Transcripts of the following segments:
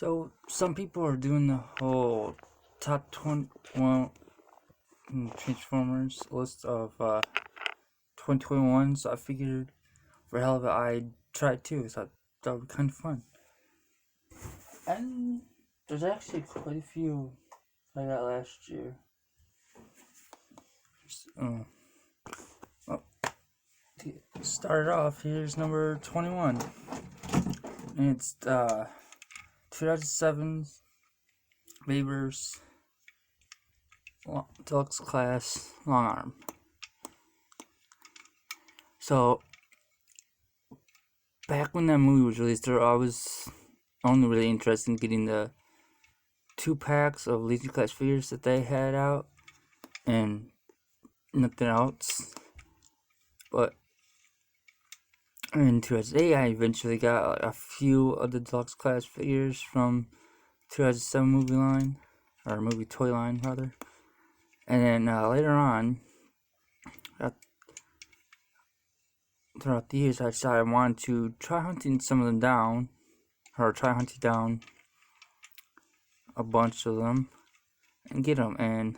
So some people are doing the whole top 21 Transformers list of 2021, so I figured for hell of it I'd try it too, so that would be kind of fun. And there's actually quite a few I got last year. Well, to start it off, here's number 21. And it's 2007's Weber's Deluxe Class Longarm. So, back when that movie was released, I was only really interested in getting the 2 packs of Legion Class figures that they had out, and nothing else. But in 2008, I eventually got a few of the Deluxe Class figures from 2007 movie line, or movie toy line rather. And then later on, throughout the years, I decided I wanted to try hunting some of them down, or try hunting down a bunch of them and get them. And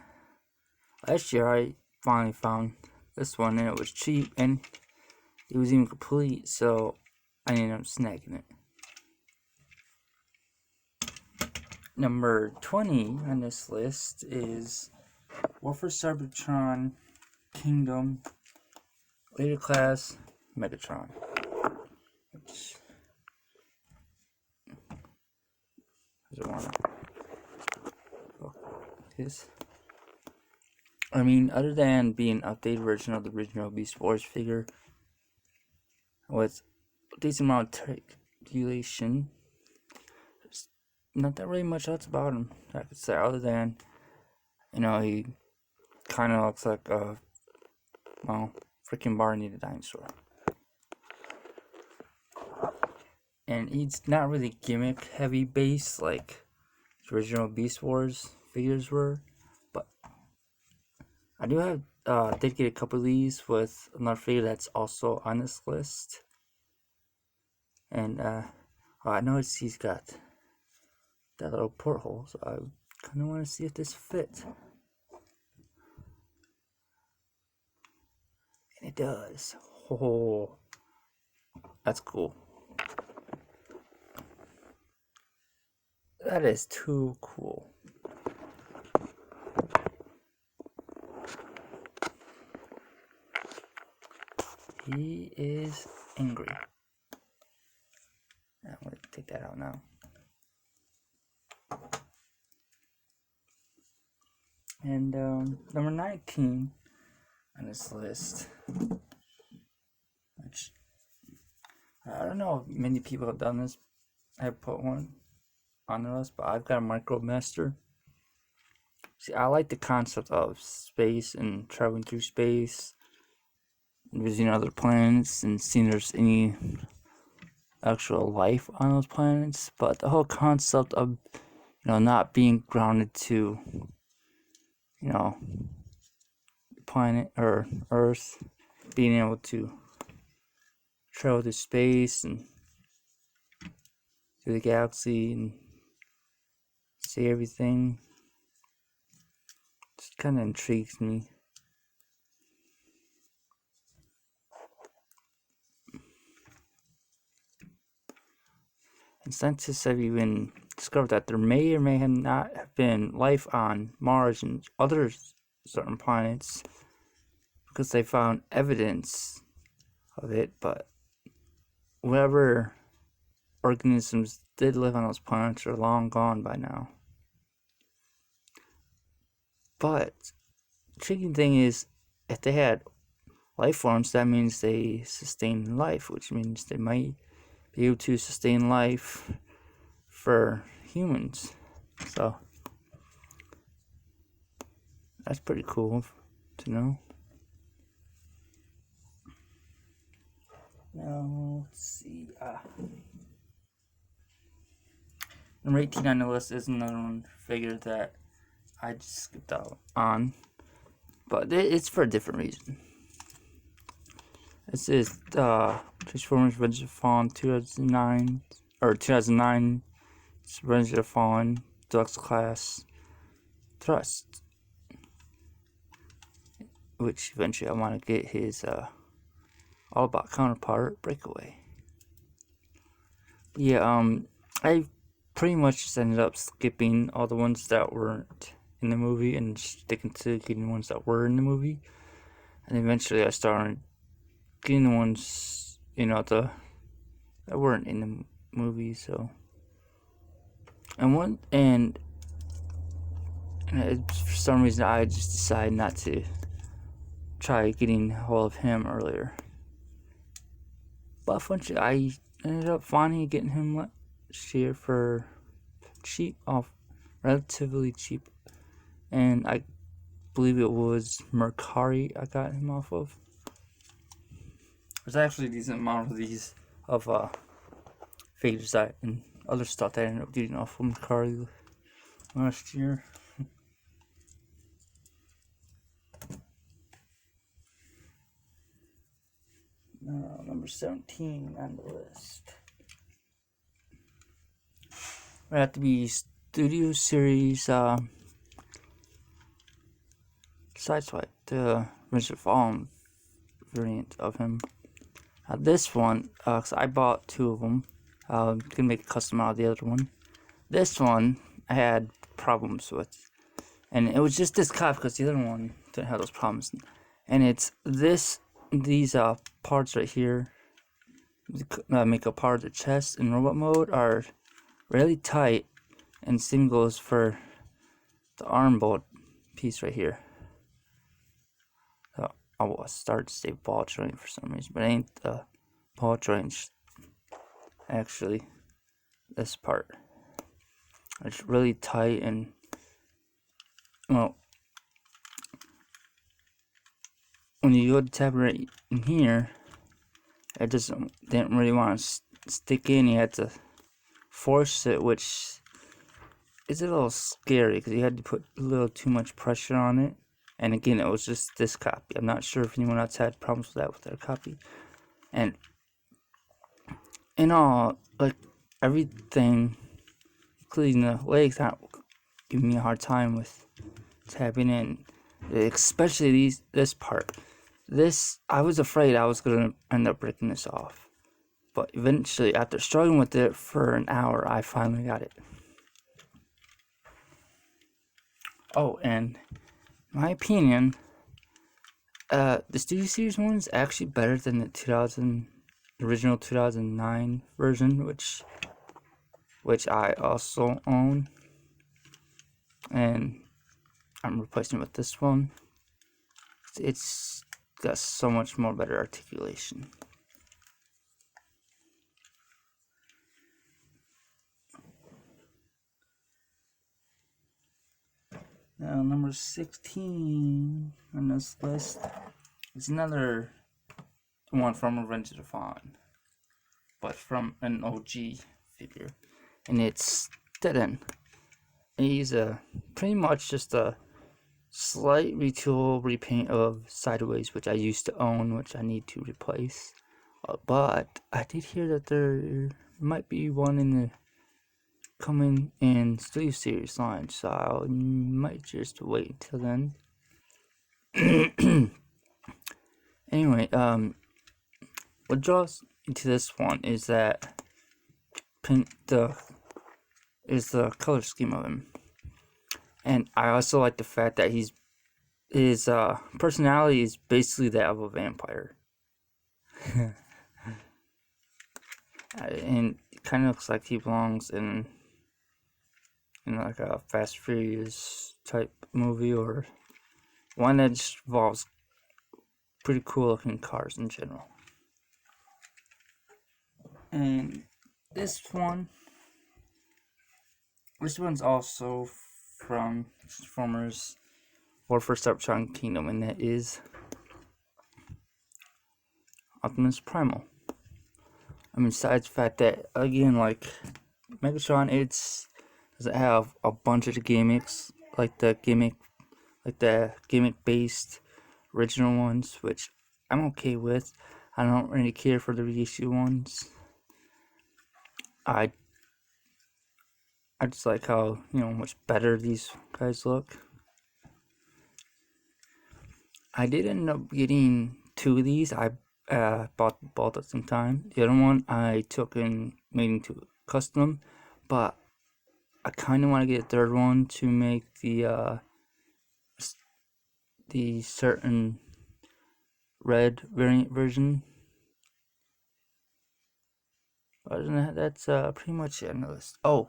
last year, I finally found this one, and it was cheap, and it was even complete, so I ended up snagging it. Number 20 on this list is Warfare Cybertron Kingdom Later Class Megatron. Which doesn't want to focus. I mean, other than being an updated version of the original Beast Wars figure with a decent amount of articulation, there's not that really much else about him I could say, other than, he kind of looks like a, freaking Barney the dinosaur. And he's not really gimmick heavy base like the original Beast Wars figures were, but I do have did get a couple of these with another figure that's also on this list. And I noticed he's got that little porthole, so I kind of want to see if this fits. And it does. Oh, that's cool. That is too cool. He is angry. I'm going to take that out now. And number 19 on this list, which I don't know if many people have done this. I have put one on the list, but I've got a Micromaster. See, I like the concept of space and traveling through space, visiting other planets, and seeing if there's any actual life on those planets. But the whole concept of, not being grounded to, planet or Earth, being able to travel through space and through the galaxy and see everything, just kind of intrigues me. And scientists have even discovered that there may or may not have been life on Mars and other certain planets because they found evidence of it, but whatever organisms did live on those planets are long gone by now. But the intriguing thing is, if they had life forms, that means they sustain life, which means they might be able to sustain life for humans. So that's pretty cool to know. Now, let's see. Number 18 on the list is another one figure that I just skipped out on, but it's for a different reason. This is Transformers Revenge of the Fallen 2009 Revenge of the Fallen, Deluxe Class, Thrust, which eventually I want to get his Autobot counterpart, Breakaway. Yeah, I pretty much just ended up skipping all the ones that weren't in the movie and sticking to getting the ones that were in the movie. And eventually I started getting the ones, that weren't in the movie, so. And for some reason I just decided not to try getting a hold of him earlier. But eventually I ended up finally getting him last year for relatively cheap. And I believe it was Mercari I got him off of. There's actually a decent amount of these figures and other stuff that I ended up getting off of Mercari last year. Number 17 on the list. It had to be Studio Series Sideswipe, the Richard Fallen variant of him. This one, cause I bought two of them. Gonna make a custom out of the other one. This one I had problems with, and it was just this cop because the other one didn't have those problems. And it's these parts right here, make a part of the chest in robot mode, are really tight, and same goes for the arm bolt piece right here. I will start to say ball joint for some reason, but it ain't the ball joint. Actually, this part, it's really tight, and well, when you go to tap right in here, it didn't really want to stick in. You had to force it, which is a little scary because you had to put a little too much pressure on it. And again, it was just this copy. I'm not sure if anyone else had problems with that with their copy. And in all, like everything, including the legs, not giving me a hard time with tapping in, especially this part. I was afraid I was gonna end up breaking this off, but eventually, after struggling with it for an hour, I finally got it. Oh, and in my opinion, the Studio Series one is actually better than the original 2009 version, which I also own, and I'm replacing it with this one. It's got so much more better articulation. Now, number 16 on this list is another one from Revenge of the Fallen, but from an OG figure, and it's Dead. He's pretty much just a slight retool repaint of Sideways, which I used to own, which I need to replace. But I did hear that there might be one coming in Studio Series line, so I might just wait until then. Anyway, what draws into this one is that the color scheme of him, and I also like the fact that his personality is basically that of a vampire. And it kind of looks like he belongs in like a Fast Furious type movie, or one that just involves pretty cool looking cars in general. And this one's also from Transformers War for Cybertron Kingdom, and that is Optimus Primal. I mean, besides the fact that, again, like Megatron, doesn't have a bunch of the gimmicks like the gimmick-based original ones, which I'm okay with. I don't really care for the reissue ones. I I just like how, much better these guys look. I did end up getting 2 of these. I bought both at the same time. The other one I took and made into custom, but I kind of want to get a third one to make the certain red variant version. Other than that, that's pretty much it on the list. Oh,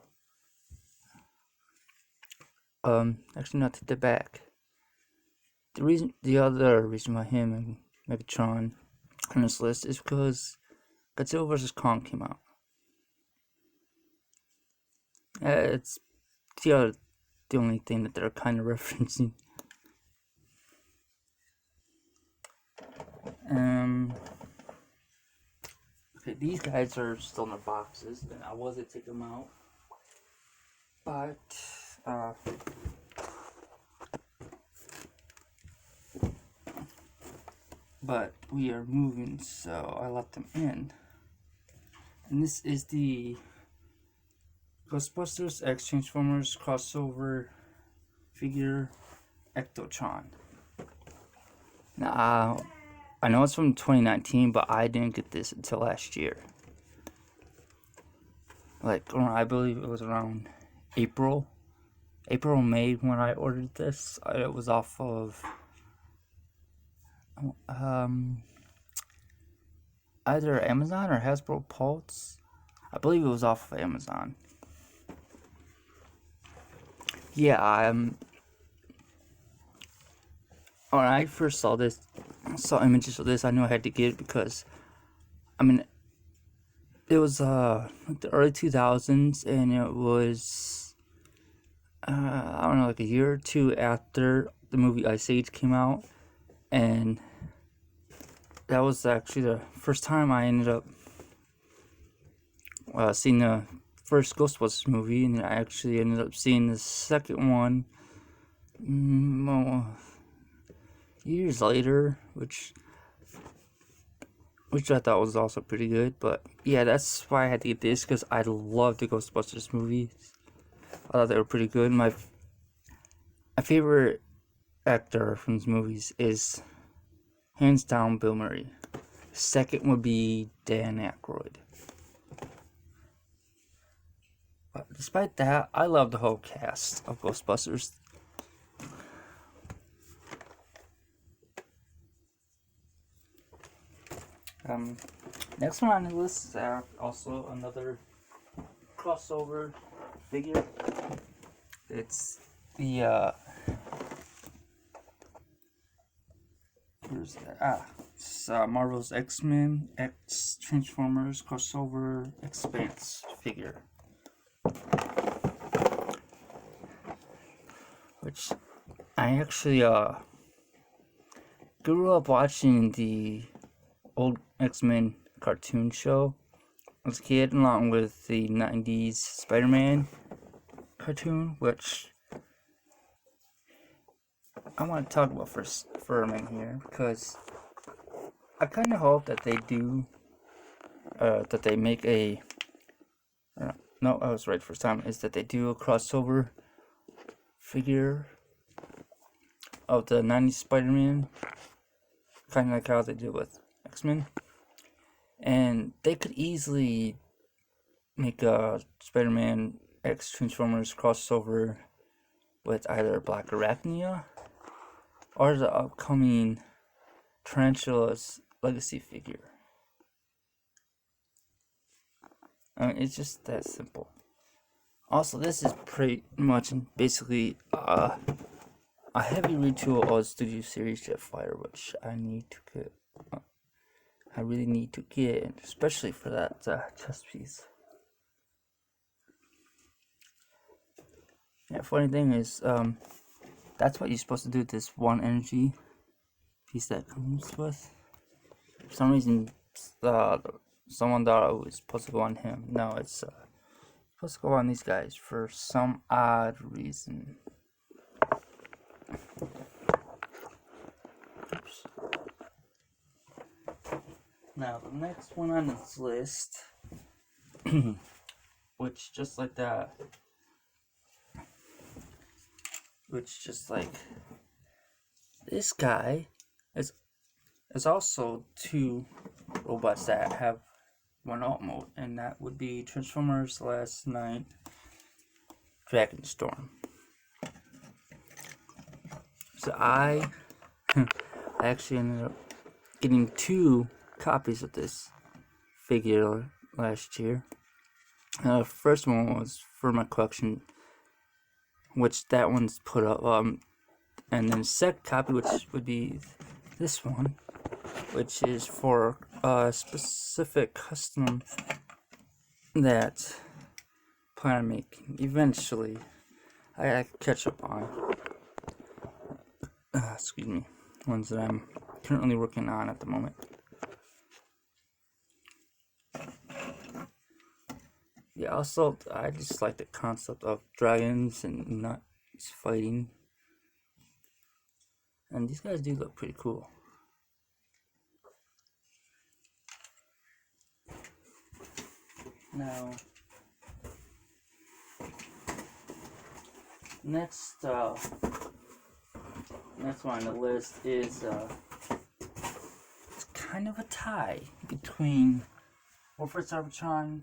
actually, not to the back. The other reason why him and Megatron on this list is because Godzilla vs. Kong came out. It's the only thing that they're kind of referencing. Okay, these guys are still in the boxes, and I was to take them out, but we are moving, so I left them in. And this is the Ghostbusters X Transformers crossover figure Ectotron. Now, I know it's from 2019, but I didn't get this until last year. I believe it was around April or May when I ordered this. It was off of either Amazon or Hasbro Pulse. I believe it was off of Amazon. Yeah, when I first saw images of this, I knew I had to get it because, it was the early 2000s, and it was I don't know, like a year or two after the movie Ice Age came out, and that was actually the first time I ended up seeing the first Ghostbusters movie, and I actually ended up seeing the second one years later, which I thought was also pretty good. But yeah, that's why I had to get this, because I love the Ghostbusters movies. I thought they were pretty good. My favorite actor from these movies is hands down Bill Murray. Second would be Dan Aykroyd. But despite that, I love the whole cast of Ghostbusters. Next one on the list is also another crossover figure. It's the it's Marvel's XMen X Transformers crossover Expanse figure, which I actually grew up watching the old X-Men cartoon show as a kid, along with the 90s Spider-Man cartoon, which I want to talk about for a minute here, because I kind of hope that they do, that they make a, no, I was right first time, is that they do a crossover figure of the 90s Spider-Man, kind of like how they did with X-Men. And they could easily make a Spider-Man X Transformers crossover with either Black Arachnia or the upcoming Tarantula's Legacy figure. It's just that simple. Also, this is pretty much basically a heavy retool of Studio Series Jetfire, which I need to get. I really need to get, especially for that chest piece. Yeah, funny thing is, that's what you're supposed to do with this one energy piece that comes with. For some reason, someone thought it was supposed to go on him. No, it's supposed to go on these guys for some odd reason. Oops. Now, the next one on this list, which just like that, which just like this guy is also two robots that have one alt mode, and that would be Transformers Last Night Dragon Storm. So I actually ended up getting 2 copies of this figure last year. First one was for my collection, which that one's put up, and then the second copy, which would be this one, which is for a specific custom that I plan on making eventually. I catch up on. Excuse me, ones that I'm currently working on at the moment. Yeah, also, I just like the concept of dragons and nuts fighting. And these guys do look pretty cool. Now, next one on the list is it's kind of a tie between Warfare Cybertron,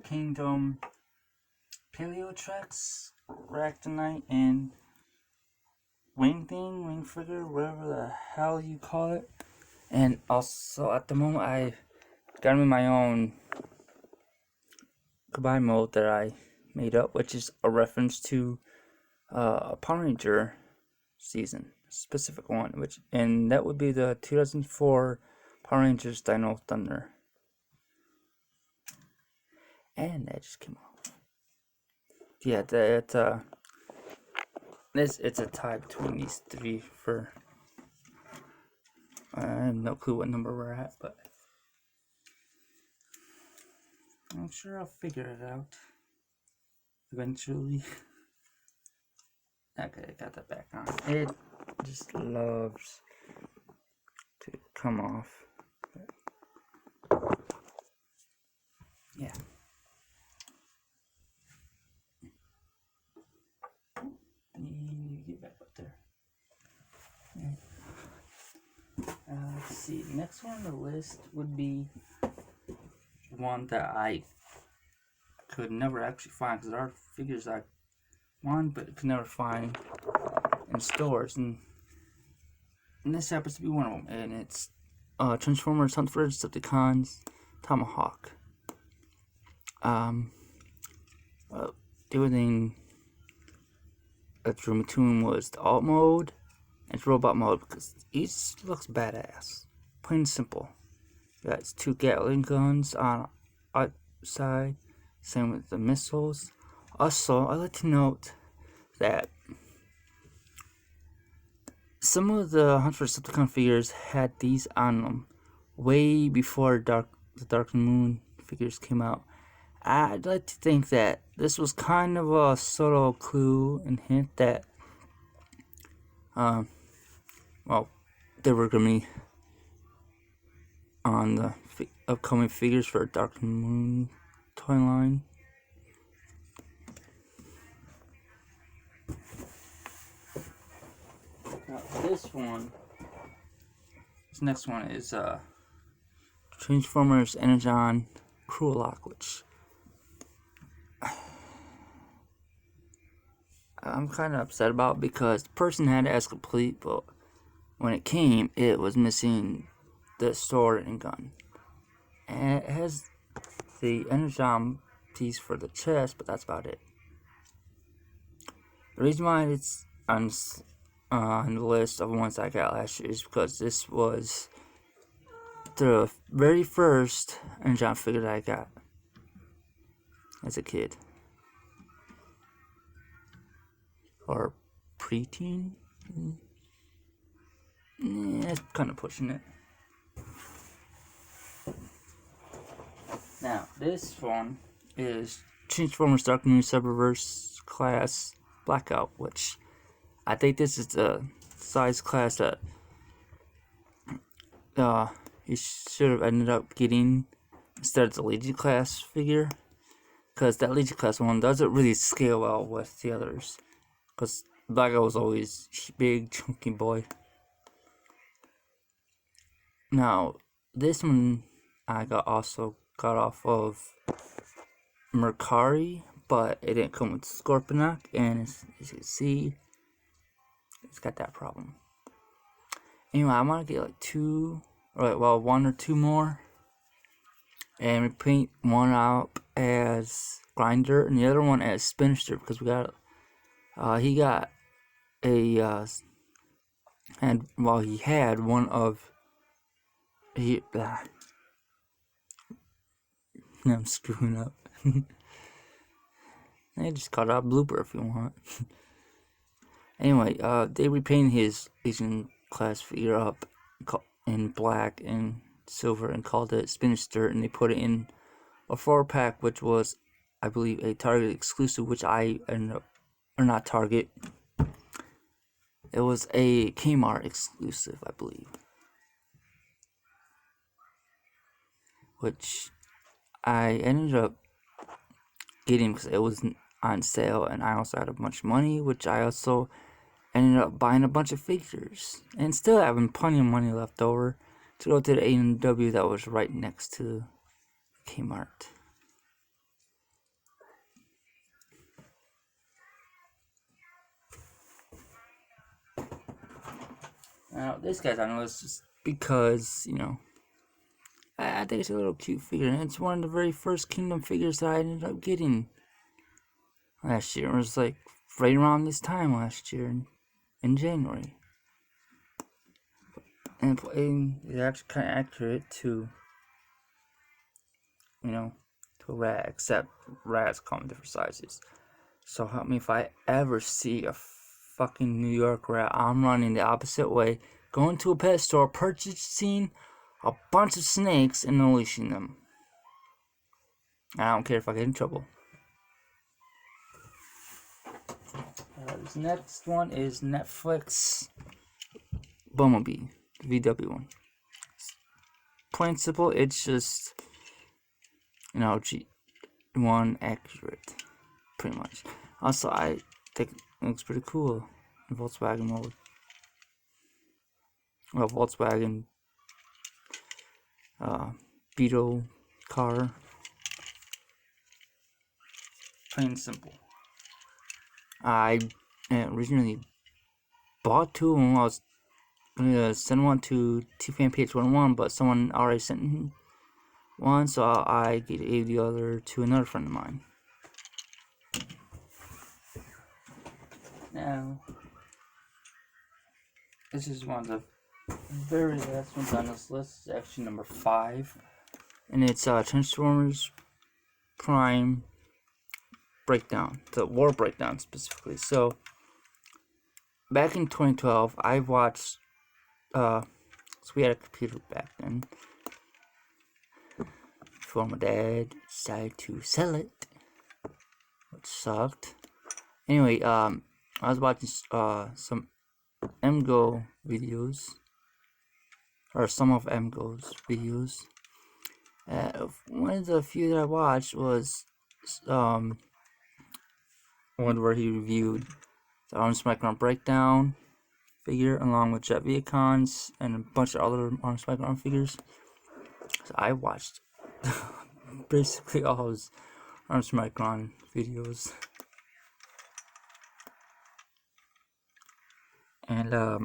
Kingdom, Paleotrex, Ractonite, and Wing Figure, whatever the hell you call it. And also, at the moment, I got him in my own combined mode that I made up, which is a reference to a Power Ranger season, specific one, and that would be the 2004 Power Rangers Dino Thunder. And that just came off. Yeah, it's a tie between these 3 for I have no clue what number we're at, but I'm sure I'll figure it out eventually. Okay, I got that back on. It just loves to come off. Yeah. Get back up there. Let's see. Next one on the list would be one that I could never actually find, because there are figures I want but could never find in stores, and this happens to be one of them. And it's Transformers Hunt for Decepticons Tomahawk. The only thing that drew me to him was the alt mode and robot mode, because each looks badass. Plain and simple. Got 2 Gatling guns on outside, same with the missiles. Also, I like to note that some of the Hunt for Decepticon figures had these on them way before the Dark Moon figures came out. I'd like to think that this was kind of a subtle clue and hint that, well, they were going to be on the upcoming figures for Dark Moon toy line. Now, this next one is Transformers Energon Cruel Lock, which I'm kind of upset about, because the person had it as complete, but when it came, it was missing the sword and gun. And it has the Energon piece for the chest, but that's about it. The reason why it's on the list of ones I got last year is because this was the very first Energon figure that I got as a kid. Or preteen? It's kind of pushing it. Now, this one is Transformers Dark Moon Cyberverse class Blackout, which I think this is the size class that you should have ended up getting instead of the Legion class figure, because that Legion class one doesn't really scale well with the others, because Vaga was always big, chunky boy. Now, this one I also got off of Mercari, but it didn't come with Scorponok, and as you can see, it's got that problem. Anyway, I want to get like one or two more, and we paint one out as Grinder and the other one as Spinster, because we got he got a he had one of I'm screwing up. I just cut out a blooper if you want. Anyway, they repainted his Legion class figure up in black and silver and called it Spinster, and they put it in a 4-pack, which was, I believe, a Target exclusive, which I ended up, or not Target. It was a Kmart exclusive, I believe, which I ended up getting because it was on sale, and I also had a bunch of money, which I also ended up buying a bunch of figures, and still having plenty of money left over to go to the A&W that was right next to Kmart. Now, this guy's on the list just because, I think it's a little cute figure, and it's one of the very first Kingdom figures that I ended up getting last year. It was like right around this time last year in January. And it's actually kind of accurate to, to a rat, except rats come in different sizes. So help me if I ever see a fucking New York rat, I'm running the opposite way, going to a pet store, purchasing a bunch of snakes and unleashing them. I don't care if I get in trouble. This next one is Netflix Bumblebee, the VW one. Plain and simple, it's just, G1 accurate, pretty much. Also, I think it looks pretty cool in Volkswagen mode. Well, Volkswagen Beetle car. Plain and simple. I originally bought two of them. I was going to send one to TFan Page 101, but someone already sent one, so I gave the other to another friend of mine. Now, this is one of the very last ones on this list. It's actually number 5, and it's Transformers Prime Breakdown, the War Breakdown specifically. So, back in 2012, I watched, so we had a computer back then, before my dad decided to sell it, which sucked. Anyway, I was watching some MGO videos, or some of MGO's videos. One of the few that I watched was one where he reviewed the Arms Micron Breakdown figure along with Jet Viacons and a bunch of other Arms Micron figures. So I watched basically all his Arms Micron videos. And I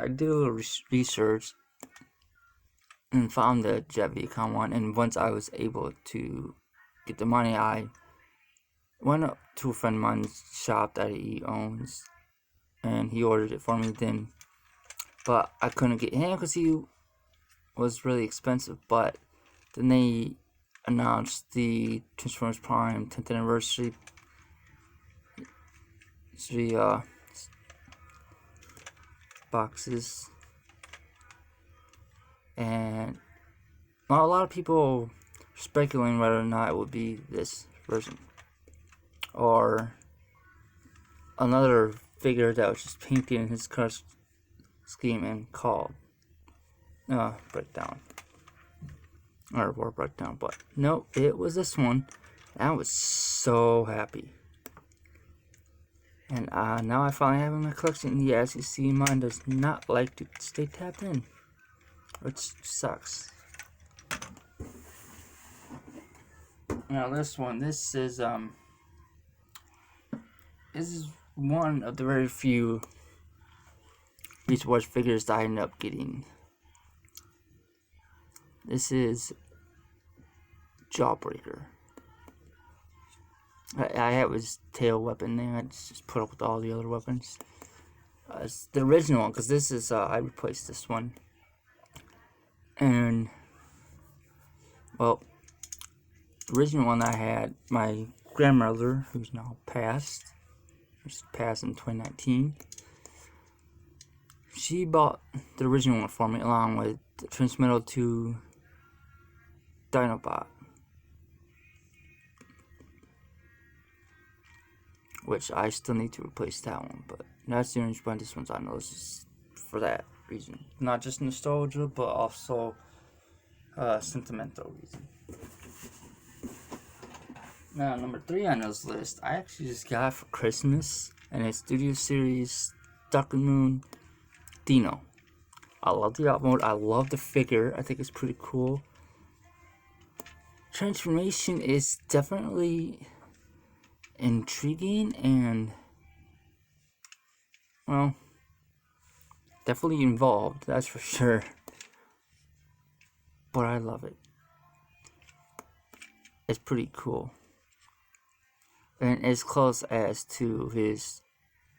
did a little research and found the Jet Viacon one, and once I was able to get the money, I went up to a friend of mine's shop that he owns, and he ordered it for me then. But I couldn't get him because he was really expensive. But then they announced the Transformers Prime 10th anniversary boxes, and a lot of people speculating whether or not it would be this version or another figure that was just painted in his color scheme and called Breakdown or War Breakdown. But no, it was this one. I was so happy. And now I finally have in my collection. Yeah, as you see, mine does not like to stay tapped in, which sucks. Now this one, this is one of the very few Beast Wars figures that I ended up getting. This is Jawbreaker. I have his tail weapon there. I just put up with all the other weapons. It's the original one, because this is, I replaced this one. And, well, the original one I had, my grandmother, who's now passed, in 2019, she bought the original one for me, along with the transmittal to Dinobot, which I still need to replace that one, but that's the only reason why this one's on the list, is for that reason. Not just nostalgia, but also sentimental reason. Now, number 3 on this list, I actually just got for Christmas, and it's Studio Series Dark Moon Dino. I love the art mode, I love the figure, I think it's pretty cool. Transformation is definitely intriguing and, well, definitely involved, that's for sure. But I love it. It's pretty cool. And as close as to his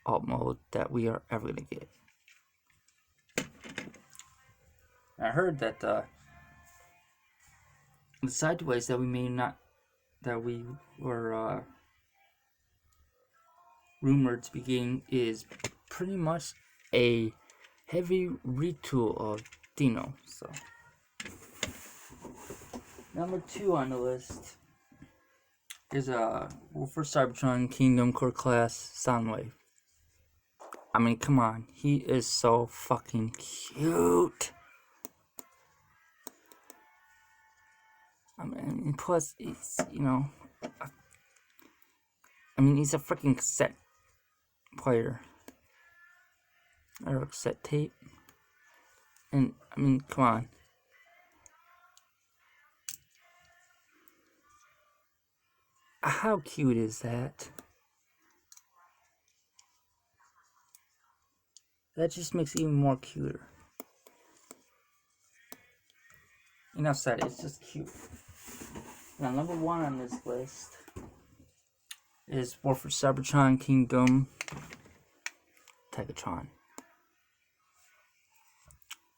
alt mode that we are ever gonna get. I heard that the sideways that we were rumored to be getting is pretty much a heavy retool of Dino. So number 2 on the list is for Cybertron Kingdom Core Class Sunway. I mean, come on, he is so fucking cute. I mean, plus, he's, you know, I mean, he's a freaking cassette player. Or cassette tape. And, I mean, come on. How cute is that? That just makes it even more cuter. Enough said, it's just cute. Now, number 1 on this list is for Cybertron Kingdom Megatron.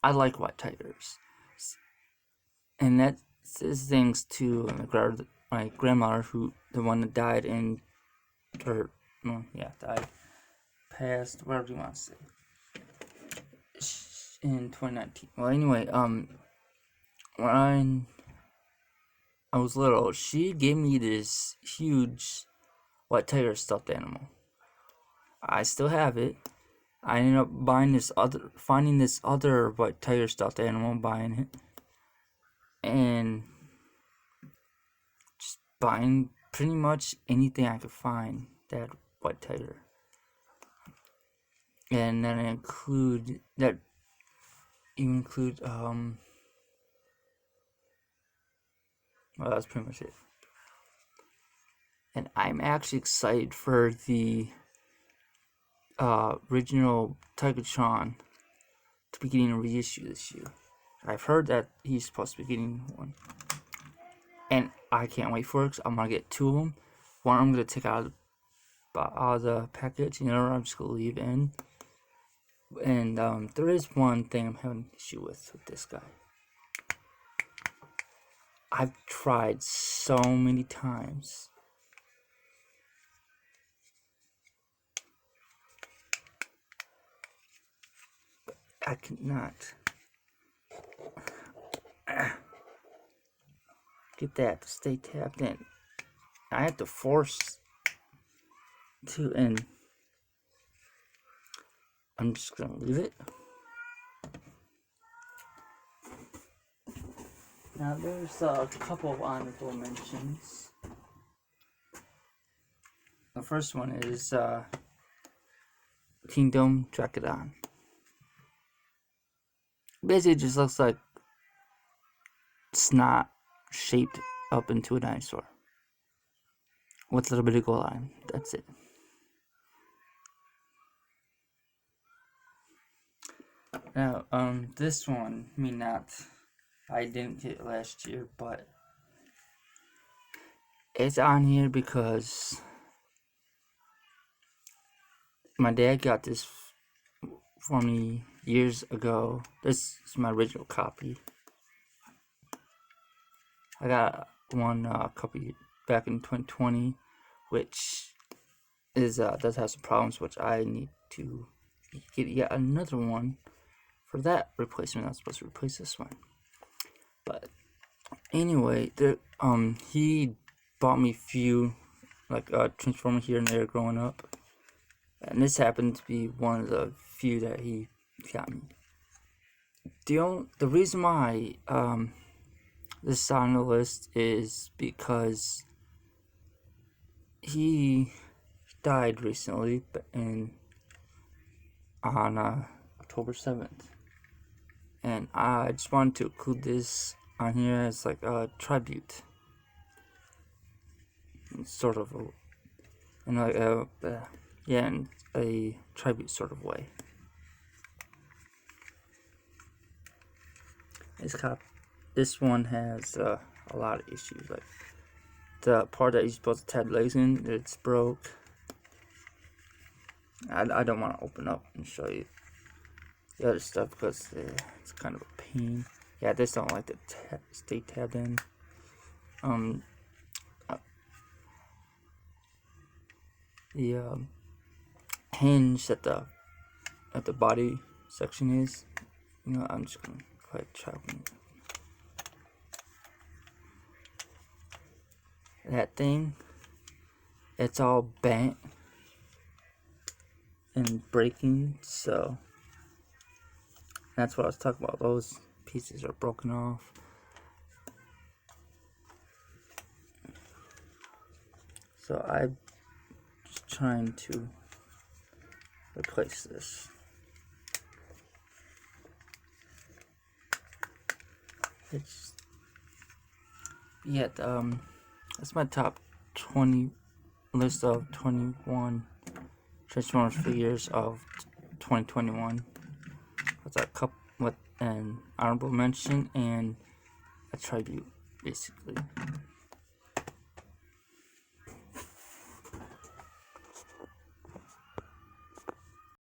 I like white tigers, and that is thanks to my grandmother, who the one that died in, passed, whatever you want to say, in 2019. Well, anyway, when I was little, she gave me this huge white tiger stuffed animal. I still have it. I ended up finding this other white tiger stuffed animal, buying it, and just buying pretty much anything I could find that white tiger. And then well, that's pretty much it. And I'm actually excited for the original Tigatron to be getting a reissue this year. I've heard that he's supposed to be getting one, and I can't wait for it, because I'm gonna get 2 of them. One I'm gonna take out of the package, and the other I'm just gonna leave in. And there is one thing I'm having an issue with this guy. I've tried so many times. I cannot get that to stay tapped in. I have to force to, and I'm just gonna leave it. Now there's a couple of honorable mentions. The first one is Kingdom Dracodon. Basically, it just looks like snot shaped up into a dinosaur with a little bit of gold line. That's it. Now, this one, I didn't get it last year, but it's on here because my dad got this for me years ago. This is my original copy. I got one copy back in 2020, which is does have some problems, which I need to get yet another one for that replacement. I'm supposed to replace this one, but anyway, he bought me few like Transformer here and there growing up, and this happened to be one of the few that he got me. The reason why this is on the list is because he died recently, on October 7th. And I just wanted to include this on here as like a tribute. Sort of in a tribute sort of way. This one has a lot of issues. Like the part that you're supposed to tab legs in, it's broke. I don't want to open up and show you the other stuff because it's kind of a pain. Yeah, this don't like to stay tabbed in. The hinge that the body section is. I'm just gonna go ahead and try one. That thing, it's all bent and breaking, so that's what I was talking about. Those pieces are broken off. So I'm just trying to replace this. That's my top 20 list of 21 Transformers figures of 2021. With a couple with an honorable mention and a tribute, basically.